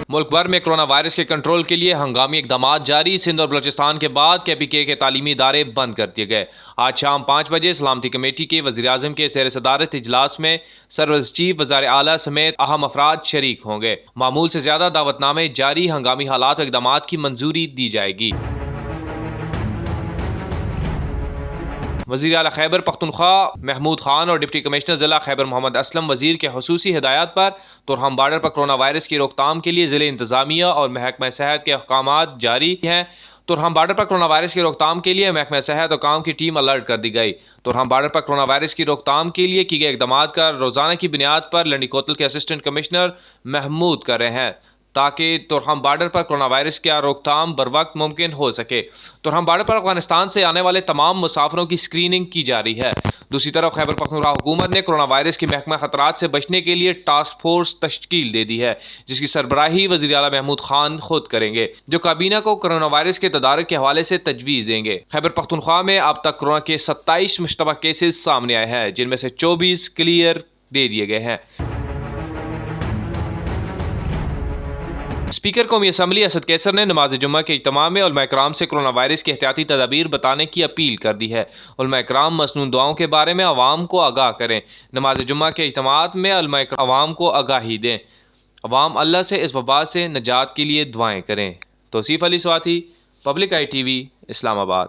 मुल्क भर में कोरोना वायरस के कंट्रोल के लिए हंगामी इकदाम जारी। सिंध और बलोचिस्तान के बाद KPK के तालीमी इदारे बंद कर दिए गए। आज शाम 5 बजे सलामती कमेटी के वज़ीर-ए-आज़म के ज़ेर सदारत इजलास में सरवर चीफ, वज़ार आला समेत अहम अफराद शरीक होंगे। मामूल से ज़्यादा दावतनामे जारी। हंगामी हालात और इकदामात की मंजूरी दी जाएगी। वज़ीर आला खैबर पख्तूनख्वा महमूद खान और डिप्टी कमिश्नर ज़िला खैबर मोहम्मद असलम वज़ीर के खुसूसी हिदायत पर तुरहम बॉर्डर पर कोरोना वायरस की रोकथाम के लिए ज़िले इंतज़ामिया और महकमा सेहत के अहकामात जारी हैं। तुरहम बॉर्डर पर कोरोना वायरस की रोकथाम के लिए महकमा सेहत और काम की टीम अलर्ट कर दी गई। तुरहम बॉर्डर पर कोरोना वायरस की रोकथाम के लिए किए गए इकदामात का रोज़ाना की बुनियाद पर लंडी कोतल के असिस्टेंट कमिश्नर महमूद कर रहे हैं ताकि तुरहम बॉर्डर पर कोरोना वायरस की रोकथाम बर वक्त मुमकिन हो सके। तुरहम बॉर्डर पर अफगानिस्तान से आने वाले तमाम मुसाफिरों की स्क्रीनिंग की जा रही है। दूसरी तरफ खैबर पख्तूनख्वा हुकूमत ने कोरोना वायरस के महकमा खतरात से बचने के लिए टास्क फोर्स तश्कील दे दी है, जिसकी सरबराही वज़ीर आला महमूद खान खुद करेंगे, जो काबीना को कोरोना वायरस के तदारुक के हवाले से तजवीज़ देंगे। खैबर पख्तूनख्वा में अब तक कोरोना के 27 मुश्तबा केसेस सामने आए हैं, जिनमें से 24 क्लियर दे दिए गए हैं। स्पीकर कौमी असम्बली असद कैसर ने नमाज जुम्मा के इज्तिमा में उलमा इकराम से कोरोना वायरस की एहतियाती तदाबीर बताने की अपील कर दी है। उलमा इकराम मसनून दुआओं के बारे में अवाम को आगाह करें। नमाज जुम्मा के इज्तिमात में उलमा इकराम अवाम को आगाही दें। अवाम अल्लाह से इस वबा से निजात के लिए दुआएं करें। Tauseef Ali Swati, public ITV, Islamabad.